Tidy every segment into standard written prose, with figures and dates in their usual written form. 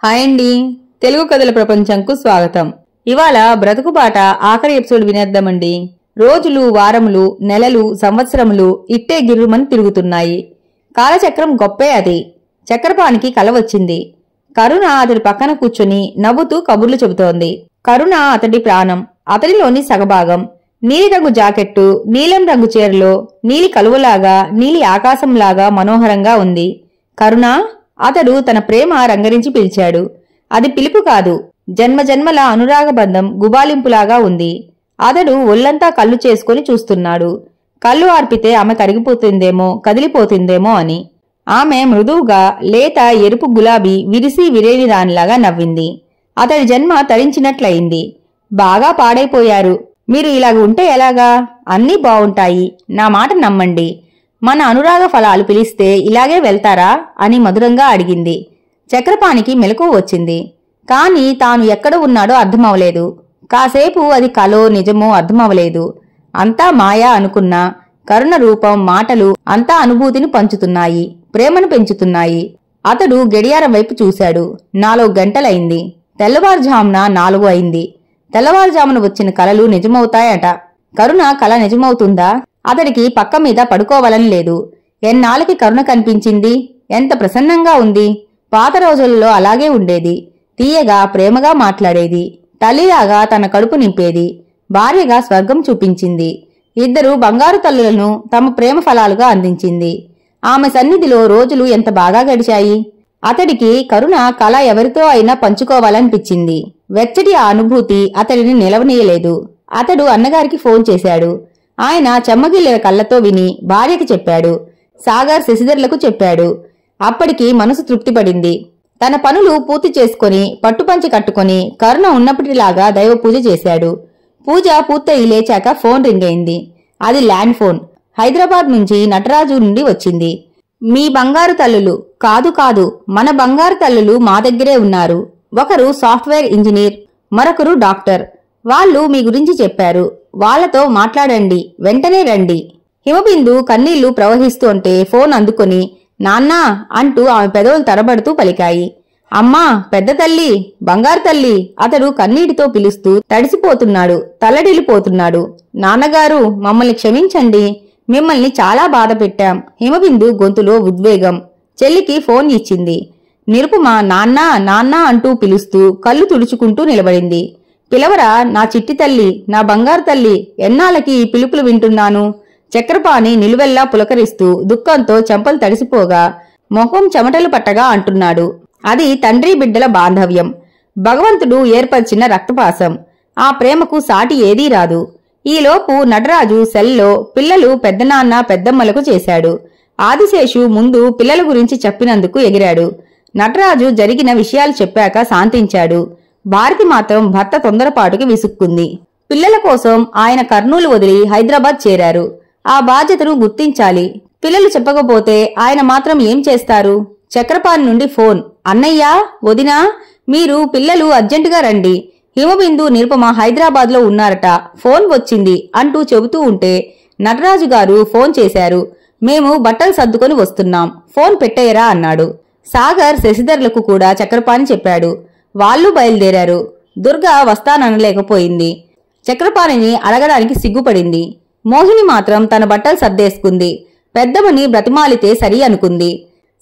Hi అండి, తెలుగు కథల ప్రపంచంకు స్వాగతం. ఇవాళ బ్రతుకుబాట ఆఖరి ఎపిసోడ్ వినేద్దామండి. రోజులు, వారములు, నెలలు, సంవత్సరములు ఇట్టే గిర్రుమని తిరుగుతున్నాయి. కాలచక్రం గొప్పే అది. చక్రపాణికి కల వచ్చింది. కరుణ అతడి పక్కన కూర్చుని నవ్వుతూ కబుర్లు చెబుతోంది. కరుణ అతడి ప్రాణం, అతడిలోని సగభాగం. నీలిరంగు జాకెట్టు, నీలం రంగు చీరలో నీలి కలువలాగా, నీలి ఆకాశంలాగా మనోహరంగా ఉంది. కరుణ, అతడు తన ప్రేమ రంగరించి పిలిచాడు. అది పిలుపు కాదు, జన్మజన్మల అనురాగబంధం గుబాలింపులాగా ఉంది. అతడు ఒళ్లంతా కళ్ళు చేసుకుని చూస్తున్నాడు. కళ్ళు ఆర్పితే ఆమె కరిగిపోతుందేమో, కదిలిపోతుందేమో అని. ఆమె మృదువుగా లేత ఎరుపు గులాబీ విరిసి విరేని దానిలాగా నవ్వింది. అతడి జన్మ తరించినట్లయింది. బాగా పాడైపోయారు. మీరు ఇలాగ ఉంటే ఎలాగా? అన్నీ బావుంటాయి, నా మాట నమ్మండి. మన అనురాగ ఫలాలు పిలిస్తే ఇలాగే వెళ్తారా అని మధురంగా అడిగింది. చక్రపాణికి మెలకువ వచ్చింది. కాని తాను ఎక్కడ ఉన్నాడో అర్థమవలేదు. కాసేపు అది కలో నిజమో అర్థమవలేదు. అంతా మాయా అనుకున్నా కరుణ రూపం, మాటలు అంతా అనుభూతిని పంచుతున్నాయి, ప్రేమను పెంచుతున్నాయి. అతడు గడియారం వైపు చూశాడు. 4 గంటలైంది. తెల్లవారుజామున 4 అయింది. తెల్లవారుజామున వచ్చిన కలలు నిజమవుతాయట. కరుణ కల నిజమవుతుందా? అతడికి పక్క మీద పడుకోవాలని లేదు. ఎన్నాళ్ళకి కరుణ కనిపించింది. ఎంత ప్రసన్నంగా ఉంది. పాత రోజుల్లో అలాగే ఉండేది. తీయగా, ప్రేమగా మాట్లాడేది. తల్లిలాగా తన కడుపు నింపేది. భార్యగా స్వర్గం చూపించింది. ఇద్దరు బంగారు తల్లులను తమ ప్రేమ ఫలాలుగా అందించింది. ఆమె సన్నిధిలో రోజులు ఎంత బాగా గడిచాయి. అతడికి కరుణ కళ ఎవరితో అయినా పంచుకోవాలనిపించింది. వెచ్చటి ఆ అనుభూతి అతడిని నిలవనీయలేదు. అతడు అన్నగారికి ఫోన్ చేశాడు. ఆయన చెమ్మగిల్లిన కళ్లతో విని భార్యకి చెప్పాడు. సాగర్ శశిధర్లకు చెప్పాడు. అప్పటికి మనసు తృప్తిపడింది. తన పనులు పూర్తి చేసుకుని పట్టుపంచి కట్టుకుని కరుణ ఉన్నప్పటిలాగా దైవ పూజ చేశాడు. పూజ పూర్తయి లేచాక ఫోన్ రింగ్ అయింది. అది ల్యాండ్ ఫోన్. హైదరాబాద్ నుంచి నటరాజు నుండి వచ్చింది. మీ బంగారు తల్లులు కాదు కాదు, మన బంగారు తల్లులు మా దగ్గరే ఉన్నారు. ఒకరు సాఫ్ట్వేర్ ఇంజనీర్, మరొకరు డాక్టర్. వాళ్ళు మీ గురించి చెప్పారు. వాళ్లతో మాట్లాడండి, వెంటనే రండి. హిమబిందు కన్నీళ్లు ప్రవహిస్తుంటే ఫోన్ అందుకొని నాన్నా అంటూ ఆమె పెదవులు తరబడుతూ పలికాయి. అమ్మా, పెద్ద తల్లి, బంగారు తల్లి. అతడు కన్నీటితో పిలుస్తూ తడిసిపోతున్నాడు, తల్లడిల్లిపోతున్నాడు. నాన్నగారు, మమ్మల్ని క్షమించండి. మిమ్మల్ని చాలా బాధ పెట్టాం. హిమబిందు గొంతులో ఉద్వేగం. చెల్లికి ఫోన్ ఇచ్చింది. నిరుపమ నాన్నా నాన్నా అంటూ పిలుస్తూ కళ్ళు తుడుచుకుంటూ నిలబడింది. పిలవరా నా చిట్టి తల్లి, నా బంగారు తల్లి, ఎన్నాళ్ళకి ఈ పిలుపులు వింటున్నాను. చక్రపాణి నిలువెల్లా పులకరిస్తూ దుఃఖంతో చెంపలు తడిసిపోగా మొహం చెమటలు పట్టగా అంటున్నాడు. అది తండ్రి బిడ్డల బాంధవ్యం. భగవంతుడు ఏర్పరిచిన రక్తపాసం. ఆ ప్రేమకు సాటి ఏదీ రాదు. ఈలోపు నటరాజు సెల్లో పిల్లలు పెద్దనాన్న పెద్దమ్మలకు చేశాడు. ఆదిశేషు ముందు పిల్లల గురించి చెప్పినందుకు ఎగిరాడు. నటరాజు జరిగిన విషయాలు చెప్పాక శాంతించాడు. భారతి మాత్రం భర్త తొందరపాటుకి విసుక్కుంది. పిల్లల కోసం ఆయన కర్నూలు వదిలి హైదరాబాద్ చేరారు. ఆ బాధ్యతను గుర్తించాలి. పిల్లలు చెప్పకపోతే ఆయన మాత్రం ఏం చేస్తారు? చక్రపాణి నుండి ఫోన్. అన్నయ్యా, వదినా, మీరు పిల్లలు అర్జెంటుగా రండి. హిమబిందు, నిరుపమ హైదరాబాద్లో ఉన్నారట. ఫోన్ వచ్చింది అంటూ చెబుతూ ఉంటే నటరాజు గారు ఫోన్ చేశారు. మేము బట్టలు సర్దుకొని వస్తున్నాం, ఫోన్ పెట్టేయరా అన్నాడు. సాగర్ శశిధర్లకు కూడా చక్రపాణి చెప్పాడు. వాళ్లు బయలుదేరారు. దుర్గ వస్తాననలేకపోయింది. చక్రపాణిని అడగడానికి సిగ్గుపడింది. మోహిని మాత్రం తన బట్టలు సర్దేసుకుంది. పెద్దమ్మని బ్రతిమాలితే సరి అనుకుంది.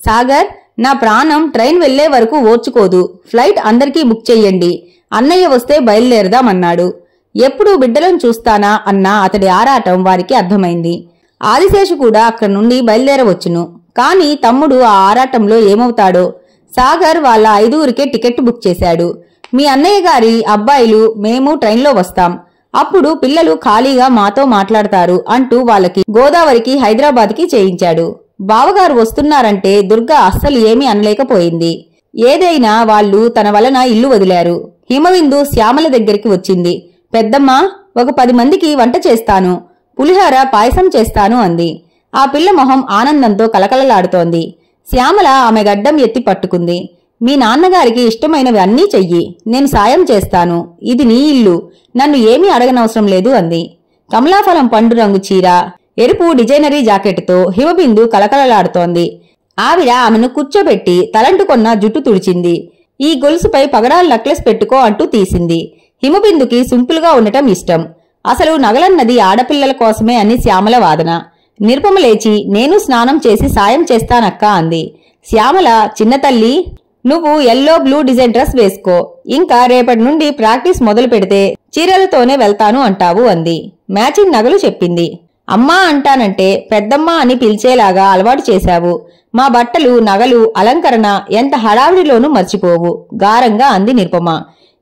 సాగర్, నా ప్రాణం ట్రైన్ వెళ్లే వరకు ఓర్చుకోదు. ఫ్లైట్ అందరికీ బుక్ చెయ్యండి. అన్నయ్య వస్తే బయలుదేరదామన్నాడు. ఎప్పుడు బిడ్డలను చూస్తానా అన్న అతడి ఆరాటం వారికి అర్థమైంది. ఆదిశేషు కూడా అక్కడి నుండి బయలుదేరవచ్చును. కాని తమ్ముడు ఆ ఆరాటంలో ఏమవుతాడో. సాగర్ వాళ్ళ 5ఊరికే టికెట్ బుక్ చేశాడు. మీ అన్నయ్య గారి అబ్బాయిలు మేము ట్రైన్లో వస్తాం. అప్పుడు పిల్లలు ఖాళీగా మాతో మాట్లాడతారు అంటూ వాళ్ళకి గోదావరికి, హైదరాబాద్కి చేయించాడు. బావగారు వస్తున్నారంటే దుర్గ అస్సలు ఏమీ అనలేకపోయింది. ఏదైనా వాళ్ళు తన వలన ఇల్లు వదిలారు. హిమబిందు శ్యామల దగ్గరికి వచ్చింది. పెద్దమ్మ, ఒక 10 మందికి వంట చేస్తాను, పులిహోర పాయసం చేస్తాను అంది. ఆ పిల్ల మొహం ఆనందంతో కలకలలాడుతోంది. శ్యామల ఆమె గడ్డం ఎత్తి పట్టుకుంది. మీ నాన్నగారికి ఇష్టమైనవి అన్నీ చెయ్యి, నేను సాయం చేస్తాను. ఇది నీ ఇల్లు, నన్ను ఏమీ అడగనవసరం లేదు అంది. కమలాఫలం పండు రంగు చీర, ఎరుపు డిజైనరీ జాకెట్తో హిమబిందు కలకలలాడుతోంది. ఆవిడ ఆమెను కూర్చోబెట్టి తలంటుకొన్న జుట్టు తుడిచింది. ఈ గొలుసుపై పగడాల నెక్లెస్ పెట్టుకో అంటూ తీసింది. హిమబిందుకి సింపుల్గా ఉండటం ఇష్టం. అసలు నగలన్నది ఆడపిల్లల కోసమే అని శ్యామల వాదన. నిరుపమ లేచి నేను స్నానం చేసి సాయం చేస్తానక్కా అంది. శ్యామల, చిన్న తల్లి, నువ్వు ఎల్లో బ్లూ డిజైన్ డ్రెస్ వేసుకో. ఇంకా రేపటి నుండి ప్రాక్టీస్ మొదలు పెడితే చీరలతోనే వెళ్తాను అంటావు అంది. మ్యాచింగ్ నగలు చెప్పింది. అమ్మా అంటానంటే పెద్దమ్మ అని పిలిచేలాగా అలవాటు చేశావు. మా బట్టలు, నగలు, అలంకరణ ఎంత హడావిడిలోనూ మర్చిపోవు గారంగా అంది నిరుపమ.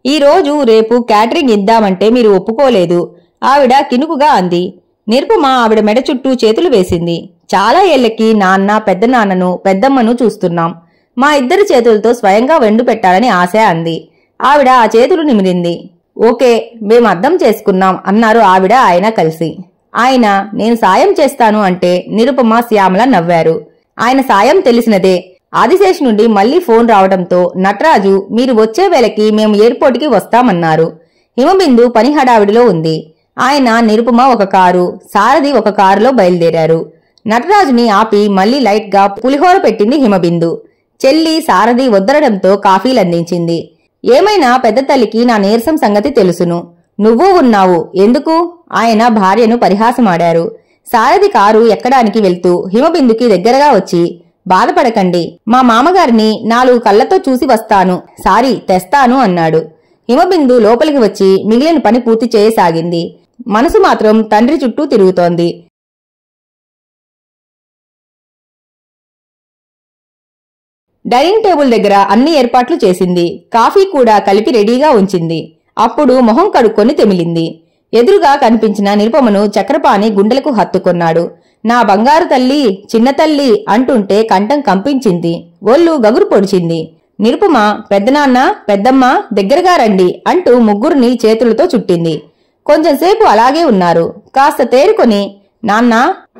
ఈ రోజు రేపు క్యాటరింగ్ ఇద్దామంటే మీరు ఒప్పుకోలేదు ఆవిడ కినుకుగా అంది. నిరుపమ ఆవిడ మెడ చుట్టూ చేతులు వేసింది. చాలా ఏళ్లకి నాన్న, పెద్దనాన్నను, పెద్దమ్మను చూస్తున్నాం. మా ఇద్దరి చేతులతో స్వయంగా వండు పెట్టాలని ఆశ అంది. ఆవిడ ఆ చేతులు నిమిరింది. ఓకే, మేం అర్థం చేసుకున్నాం అన్నారు ఆవిడ ఆయన కలిసి. ఆయన నేను సాయం చేస్తాను అంటే నిరుపమ, శ్యామల నవ్వారు. ఆయన సాయం తెలిసినదే. ఆదిశేష్ నుండి మళ్లీ ఫోన్ రావడంతో నటరాజు మీరు వచ్చే వేళకి మేము ఎయిర్పోర్ట్కి వస్తామన్నారు. హిమబిందు పని హడావిడిలో ఉంది. ఆయన, నిరుపమ ఒక కారు, సారథి ఒక కారులో బయలుదేరారు. నటరాజుని ఆపి మళ్లీ లైట్ గా పులిహోర పెట్టింది హిమబిందు. చెల్లి, సారథి వద్దరడంతో కాఫీలందించింది. ఏమైనా పెద్ద తల్లికి నా నీరసం సంగతి తెలుసును. నువ్వూ ఉన్నావు ఎందుకు? ఆయన భార్యను పరిహాసమాడారు. సారథి కారు ఎక్కడానికి వెళ్తూ హిమబిందుకి దగ్గరగా వచ్చి బాధపడకండి, మా మామగారిని 4 కళ్లతో చూసి వస్తాను, సారీ తెస్తాను అన్నాడు. హిమబిందు లోపలికి వచ్చి మిగిలిన పని పూర్తి చేయసాగింది. మనసు మాత్రం తండ్రి చుట్టూ తిరుగుతోంది. డైనింగ్ టేబుల్ దగ్గర అన్ని ఏర్పాట్లు చేసింది. కాఫీ కూడా కలిపి రెడీగా ఉంచింది. అప్పుడు మొహం కడుక్కొని తెమిలింది. ఎదురుగా కనిపించిన నిరుపమను చక్రపాణి గుండెలకు హత్తుకొన్నాడు. నా బంగారు తల్లి, చిన్న తల్లి అంటుంటే కంఠం కంపించింది. ఒళ్ళు గగురు పొడిచింది. నిరుపమ, పెద్దనాన్న, పెద్దమ్మ దగ్గరగా రండి అంటూ ముగ్గురిని చేతులతో చుట్టింది. కొంచెంసేపు అలాగే ఉన్నారు. కాస్త తేరుకొని నాన్న,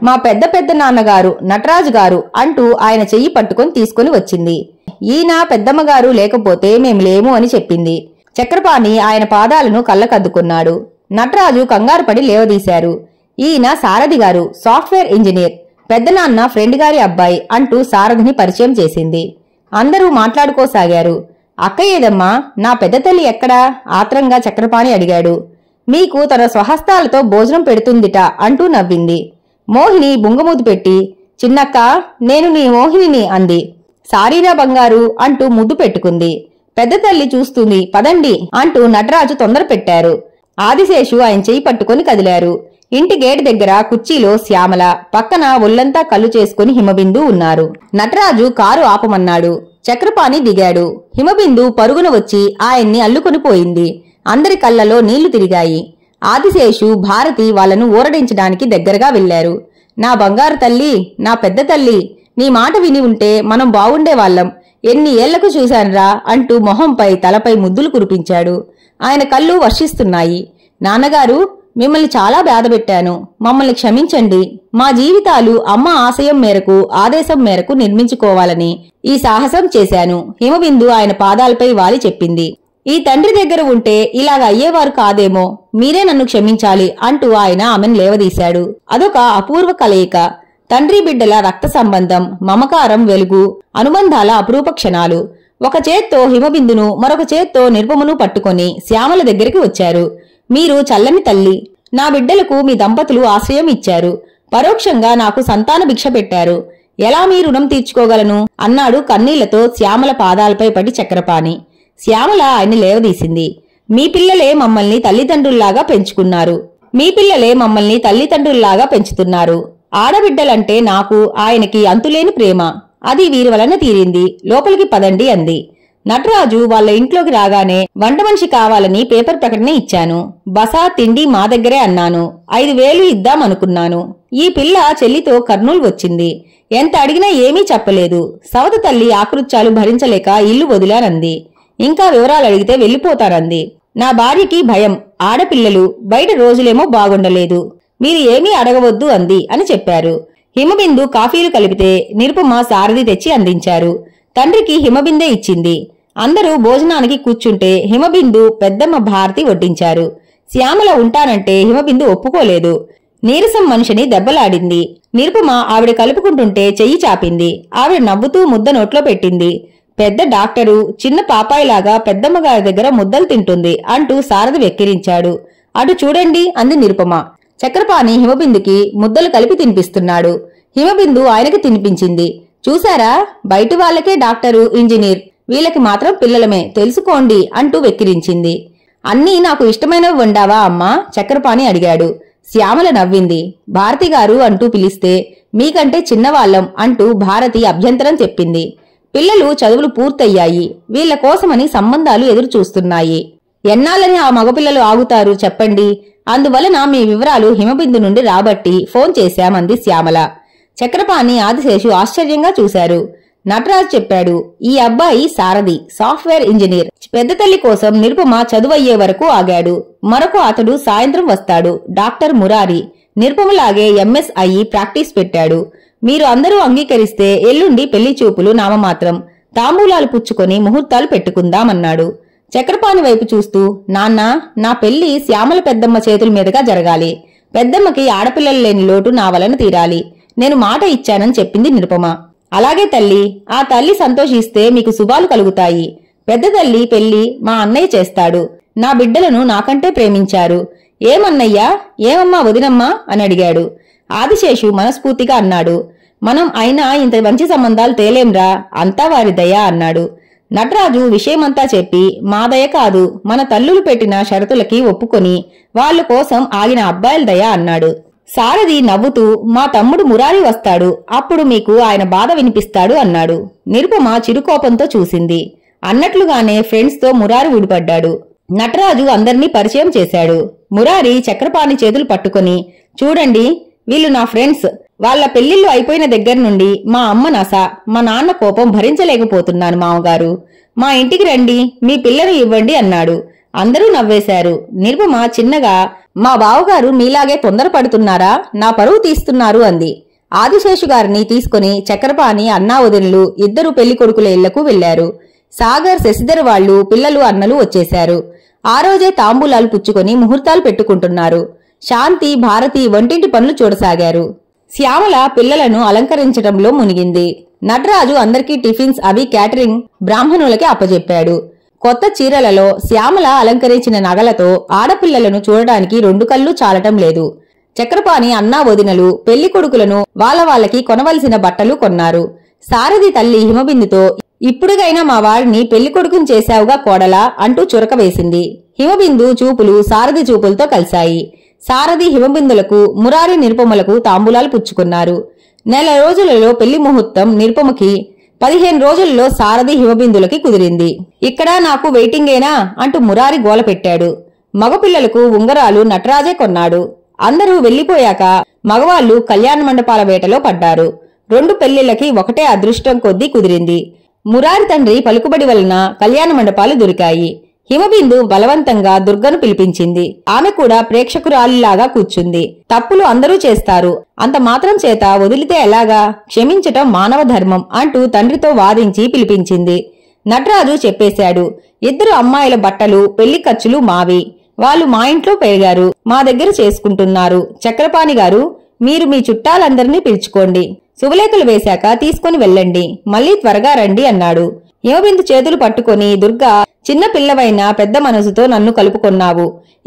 మా పెద్ద నాన్నగారు నటరాజు గారు అంటూ ఆయన చెయ్యి పట్టుకొని తీసుకుని వచ్చింది. ఈయన పెద్దమ్మగారు లేకపోతే మేం లేము అని చెప్పింది. చక్రపాణి ఆయన పాదాలను కళ్ళకద్దుకున్నాడు. నటరాజు కంగారు పడి లేవదీశారు. ఈయన సారథి గారు, సాఫ్ట్వేర్ ఇంజనీర్, పెద్దనాన్న ఫ్రెండ్ గారి అబ్బాయి అంటూ సారథిని పరిచయం చేసింది. అందరూ మాట్లాడుకోసాగారు. అక్క ఏదమ్మా, నా పెద్ద తల్లి ఎక్కడా? ఆత్రంగా చక్రపాణి అడిగాడు. మీకు తన స్వహస్తాలతో భోజనం పెడుతుందిట అంటూ నవ్వింది. మోహిని బుంగమూతి పెట్టి చిన్నక్క, నేను నీ మోహినిని అంది. సారీరా బంగారు అంటూ ముద్దు పెట్టుకుంది. పెద్ద తల్లి చూస్తుంది పదండి అంటూ నటరాజు తొందర పెట్టారు. ఆదిశేషు ఆయన చెయ్యి పట్టుకుని కదిలారు. ఇంటి గేటు దగ్గర కుర్చీలో శ్యామల, పక్కన ఒళ్లంతా కళ్ళు చేసుకుని హిమబిందు ఉన్నారు. నటరాజు కారు ఆపమన్నాడు. చక్రపాణి దిగాడు. హిమబిందు పరుగున వచ్చి ఆయన్ని అల్లుకొని పోయింది. అందరి కళ్లలో నీళ్లు తిరిగాయి. ఆదిశేషు, భారతి వాళ్లను ఊరడించడానికి దగ్గరగా వెళ్లారు. నా బంగారు తల్లి, నా పెద్ద తల్లి, నీ మాట విని ఉంటే మనం బాగుండేవాళ్లం. ఎన్ని ఏళ్లకు చూశానురా అంటూ మొహంపై, తలపై ముద్దులు కురిపించాడు. ఆయన కళ్ళు వర్షిస్తున్నాయి. నాన్నగారు, మిమ్మల్ని చాలా బాధపెట్టాను. మమ్మల్ని క్షమించండి. మా జీవితాలు అమ్మ ఆశయం మేరకు, ఆదేశం మేరకు నిర్మించుకోవాలని ఈ సాహసం చేశాను. హిమబిందు ఆయన పాదాలపై వాలి చెప్పింది. ఈ తండ్రి దగ్గర ఉంటే ఇలాగ అయ్యేవారు కాదేమో. మీరే నన్ను క్షమించాలి అంటూ ఆయన ఆమెను లేవదీశాడు. అదొక అపూర్వ కలయిక. తండ్రి బిడ్డల రక్త సంబంధం, మమకారం, వెలుగు, అనుబంధాల అపురూప క్షణాలు. ఒక చేత్తో హిమబిందును, మరొక చేత్తో నిరుపమను పట్టుకొని శ్యామల దగ్గరికి వచ్చారు. మీరు చల్లని తల్లి. నా బిడ్డలకు మీ దంపతులు ఆశ్రయం ఇచ్చారు. పరోక్షంగా నాకు సంతాన భిక్ష పెట్టారు. ఎలా మీ రుణం తీర్చుకోగలను అన్నాడు కన్నీళ్లతో శ్యామల పాదాలపై పడి చక్రపాణి. శ్యామల ఆయన్ని లేవదీసింది. మీ పిల్లలే మమ్మల్ని తల్లిదండ్రుల్లాగా పెంచుకున్నారు. మీ పిల్లలే మమ్మల్ని తల్లిదండ్రుల్లాగా పెంచుతున్నారు. ఆడబిడ్డలంటే నాకు, ఆయనకి అంతులేని ప్రేమ. అది వీరి వలన తీరింది. లోపలికి పదండి అంది. నటరాజు వాళ్ళ ఇంట్లోకి రాగానే వంట మనిషి కావాలని పేపర్ ప్రకటన ఇచ్చాను. బసా, తిండి మా దగ్గరే అన్నాను. 5,000 ఇద్దామనుకున్నాను. ఈ పిల్ల చెల్లితో కర్నూలు వచ్చింది. ఎంత అడిగినా ఏమీ చెప్పలేదు. సవత తల్లి ఆకృత్యాలు భరించలేక ఇల్లు వదిలానంది. ఇంకా వివరాలు అడిగితే వెళ్లిపోతానంది. నా భార్యకి భయం. ఆడపిల్లలు, బయట రోజులేమో బాగుండలేదు. మీరు ఏమీ అడగవద్దు అంది అని చెప్పారు. హిమబిందు కాఫీలు కలిపితే నిరుపమ, సారథి తెచ్చి అందించారు. తండ్రికి హిమబిందే ఇచ్చింది. అందరూ భోజనానికి కూర్చుంటే హిమబిందు, పెద్దమ్మ భారతి వడ్డించారు. శ్యామల ఉంటానంటే హిమబిందు ఒప్పుకోలేదు. నీరసం మనిషిని దెబ్బలాడింది. నిరుపమ ఆవిడ కలుపుకుంటుంటే చెయ్యి చాపింది. ఆవిడ నవ్వుతూ ముద్ద నోట్లో పెట్టింది. పెద్ద డాక్టరు చిన్న పాపాయిలాగా పెద్దమ్మగారి దగ్గర ముద్దలు తింటుంది అంటూ సారథి వెక్కిరించాడు. అటు చూడండి అంది నిరుపమ. చక్రపాణి హిమబిందుకి ముద్దలు కలిపి తినిపిస్తున్నాడు. హిమబిందు ఆయనకి తినిపించింది. చూశారా, బయటి వాళ్ళకే డాక్టరు, ఇంజనీర్, వీళ్ళకి మాత్రం పిల్లలమే, తెలుసుకోండి అంటూ వెక్కిరించింది. అన్నీ నాకు ఇష్టమైనవి వండావా అమ్మా? చక్రపాణి అడిగాడు. శ్యామల నవ్వింది. భారతి గారు అంటూ పిలిస్తే మీకంటే చిన్నవాళ్లం అంటూ భారతి అభ్యంతరం చెప్పింది. పిల్లలు చదువులు పూర్తయ్యాయి, వీళ్ల కోసమని సంబంధాలు ఎదురు చూస్తున్నాయి. ఎన్నాళ్ళని ఆ మగపిల్లలు ఆగుతారు చెప్పండి? అందువలన మీ వివరాలు హిమబిందు నుండి రాబట్టి ఫోన్ చేశామంది శ్యామల. చక్రపాణి ఆదిశేషు ఆశ్చర్యంగా చూశారు. నటరాజు చెప్పాడు, ఈ అబ్బాయి సారథి, సాఫ్ట్వేర్ ఇంజనీర్. పెద్ద తల్లి కోసం నిరుపమ చదువయ్యే వరకు ఆగాడు. మరొక అతడు సాయంత్రం వస్తాడు, డాక్టర్ మురారి. నిరుపమలాగే ఎంఎస్ అయ్యి ప్రాక్టీస్ పెట్టాడు. మీరు అందరూ అంగీకరిస్తే ఎల్లుండి పెళ్లి చూపులు నామమాత్రం, తాంబూలాలు పుచ్చుకొని ముహూర్తాలు పెట్టుకుందామన్నాడు. చక్రపాణి వైపు చూస్తూ, నాన్నా, నా పెళ్లి శ్యామల పెద్దమ్మ చేతుల మీదుగా జరగాలి. పెద్దమ్మకి ఆడపిల్లలు లేని లోటు నా వలన తీరాలి. నేను మాట ఇచ్చానని చెప్పింది నిరుపమ. అలాగే తల్లి, ఆ తల్లి సంతోషిస్తే మీకు శుభాలు కలుగుతాయి. పెద్ద తల్లి పెళ్లి మా అన్నయ్య చేస్తాడు. నా బిడ్డలను నాకంటే ప్రేమించారు. ఏమన్నయ్యా, ఏమమ్మా వదినమ్మా అని అడిగాడు. ఆదిశేషు మనస్ఫూర్తిగా అన్నాడు, మనం అయినా ఇంత మంచి సంబంధాలు తేలేంరా, అంతా వారి దయ అన్నాడు. నటరాజు విషయమంతా చెప్పి, మా దయ కాదు, మన తల్లులు పెట్టిన షరతులకి ఒప్పుకొని వాళ్ళ కోసం ఆగిన అబ్బాయిల దయ అన్నాడు. సారథి నవ్వుతూ, మా తమ్ముడు మురారి వస్తాడు, అప్పుడు మీకు ఆయన బాధ వినిపిస్తాడు అన్నాడు. నిరుపమ చిరుకోపంతో చూసింది. అన్నట్లుగానే ఫ్రెండ్స్ తో మురారి ఊడిపడ్డాడు. నటరాజు అందర్నీ పరిచయం చేశాడు. మురారి చక్రపాణి చేతులు పట్టుకొని, చూడండి, వీళ్ళు నా ఫ్రెండ్స్. వాళ్ల పెళ్లిళ్లు అయిపోయిన దగ్గర నుండి మా అమ్మ నస, మా నాన్న కోపం భరించలేకపోతున్నాను మామగారు. మా ఇంటికి రండి, మీ పిల్లను ఇవ్వండి అన్నాడు. అందరూ నవ్వేశారు. నిరుపమ చిన్నగా, మా బావగారు మీలాగే తొందరపడుతున్నారా, నా పరువు తీస్తున్నారు అంది. ఆదిశేషు గారిని తీసుకుని చక్రపాణి అన్నా వదినలు ఇద్దరు పెళ్లి కొడుకుల ఇళ్లకు వెళ్లారు. సాగర్, శశిధర్ వాళ్లు పిల్లలు అన్నలు వచ్చేశారు. ఆ రోజే తాంబూలాలు పుచ్చుకొని ముహూర్తాలు పెట్టుకుంటున్నారు. శాంతి, భారతి వంటింటి పనులు చూడసాగారు. శ్యామల పిల్లలను అలంకరించడంలో మునిగింది. నటరాజు అందరికీ టిఫిన్స్ అవి క్యాటరింగ్ బ్రాహ్మణులకి అప్పజెప్పాడు. కొత్త చీరలలో శ్యామల అలంకరించిన నగలతో ఆడపిల్లలను చూడడానికి రెండు కళ్ళు చాలటం లేదు. చక్రపాణి అన్నా వదినలు పెళ్లి కొడుకులను వాళ్ళకి కొనవలసిన బట్టలు కొన్నారు. సారథి తల్లి హిమబిందుతో, ఇప్పుడుగైనా మా వాడిని పెళ్లి కొడుకుని చేశావుగా కోడలా అంటూ చురక వేసింది. హిమబిందు చూపులు సారథి చూపులతో కలిశాయి. సారథి హిమబిందులకు, మురారి నిరుపమలకు తాంబూలాలు పుచ్చుకున్నారు. నెల రోజులలో పెళ్లి ముహూర్తం నిరుపమకి, 15 రోజుల్లో సారథి హిమబిందులకి కుదిరింది. ఇక్కడ నాకు వెయిటింగేనా అంటూ మురారి గోల పెట్టాడు. మగపిల్లలకు ఉంగరాలు నటరాజే కొన్నాడు. అందరూ వెళ్లిపోయాక మగవాళ్లు కళ్యాణ మండపాల వేటలో పడ్డారు. 2 పెళ్లిళ్లకి ఒకటే అదృష్టం కొద్దీ కుదిరింది. మురారి తండ్రి పలుకుబడి వలన కళ్యాణ మండపాలు దొరికాయి. హిమబిందు బలవంతంగా దుర్గను పిలిపించింది. ఆమె కూడా ప్రేక్షకురాలిలాగా కూర్చుంది. తప్పులు అందరూ చేస్తారు, అంత మాత్రం చేత వదిలితే ఎలాగా, క్షమించటం మానవ ధర్మం అంటూ తండ్రితో వాదించి పిలిపించింది. నటరాజు చెప్పేశాడు, ఇద్దరు అమ్మాయిల బట్టలు, పెళ్లి ఖర్చులు మావి. వాళ్ళు మా ఇంట్లో పెరిగారు, మా దగ్గర చేసుకుంటున్నారు. చక్రపాణి గారు, మీరు మీ చుట్టాలందరినీ పిలుచుకోండి. శుభలేఖలు వేశాక తీసుకుని వెళ్ళండి, మళ్లీ త్వరగా రండి అన్నాడు. హిమబిందు చేతులు పట్టుకొని, దుర్గా, చిన్న పిల్లవైన పెద్ద మనసుతో నన్ను కలుపుకొన్నావు.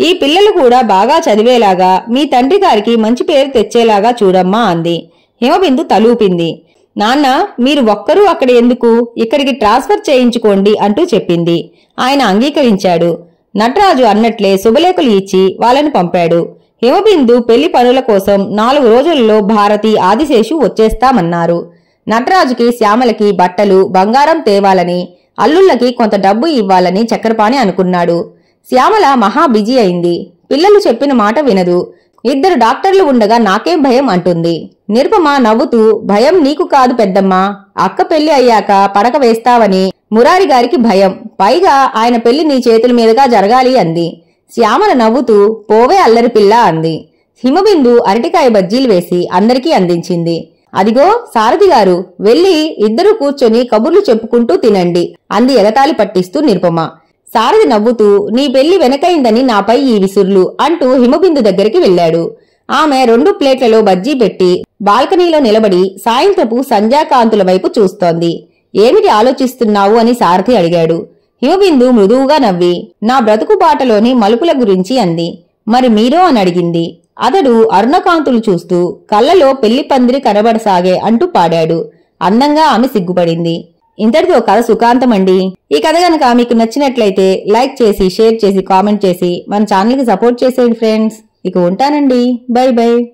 ఈ పిల్లలు కూడా బాగా చదివేలాగా, మీ తండ్రి గారికి మంచి పేరు తెచ్చేలాగా చూడమ్మా అంది. హిమబిందు తలూపింది. నాన్న, మీరు ఒక్కరూ అక్కడ ఎందుకు, ఇక్కడికి ట్రాన్స్ఫర్ చేయించుకోండి అంటూ చెప్పింది. ఆయన అంగీకరించాడు. నటరాజు అన్నట్లే శుభలేఖలు ఇచ్చి వాళ్ళని పంపాడు. హిమబిందు పెళ్లి పనుల కోసం 4 రోజుల్లో భారతి, ఆదిశేషు వచ్చేస్తామన్నారు. నటరాజుకి, శ్యామలకి బట్టలు, బంగారం తేవాలని, అల్లుళ్ళకి కొంత డబ్బు ఇవ్వాలని చక్రపాణి అనుకున్నాడు. శ్యామల మహా బిజీ అయింది. పిల్లలు చెప్పిన మాట వినదు. 2 డాక్టర్లు ఉండగా నాకేం భయం అంటుంది. నిరుపమ నవ్వుతూ, భయం నీకు కాదు పెద్దమ్మా, అక్క పెళ్లి అయ్యాక పడక వేస్తావని మురారి గారికి భయం. పైగా ఆయన పెళ్లి నీ చేతుల మీదుగా జరగాలి అంది. శ్యామల నవ్వుతూ, పోవే అల్లరి పిల్ల అంది. హిమబిందు అరటికాయ బజ్జీలు వేసి అందరికీ అందించింది. అదిగో సారథి గారు, వెళ్లి ఇద్దరూ కూర్చొని కబుర్లు చెప్పుకుంటూ తినండి అంది ఎగతాళి పట్టిస్తూ నిరుపమ. సారథి నవ్వుతూ, నీ పెళ్లి వెనకైందని నాపై ఈ విసుర్లు అంటూ హిమబిందు దగ్గరికి వెళ్లాడు. ఆమె 2 ప్లేట్లలో బజ్జీ పెట్టి బాల్కనీలో నిలబడి సాయంత్రపు సంధ్యాకాంతుల వైపు చూస్తోంది. ఏమిటి ఆలోచిస్తున్నావు అని సారథి అడిగాడు. హిమబిందు మృదువుగా నవ్వి నా బ్రతుకు బాటలోని మలుపుల గురించి అంది. మరి మీరో అని అడిగింది. అతడు అరుణకాంతులు చూస్తూ కళ్ళలో పెళ్లి పందిరి కనబడసాగే అంటూ పాడాడు. అందంగా ఆమె సిగ్గుపడింది. ఇంతటితో కథ సుఖాంతమండి. ఈ కథ గనక మీకు నచ్చినట్లయితే లైక్ చేసి, షేర్ చేసి, కామెంట్ చేసి మన ఛానల్ కి సపోర్ట్ చేసేయండి ఫ్రెండ్స్. ఇక ఉంటానండి. By by.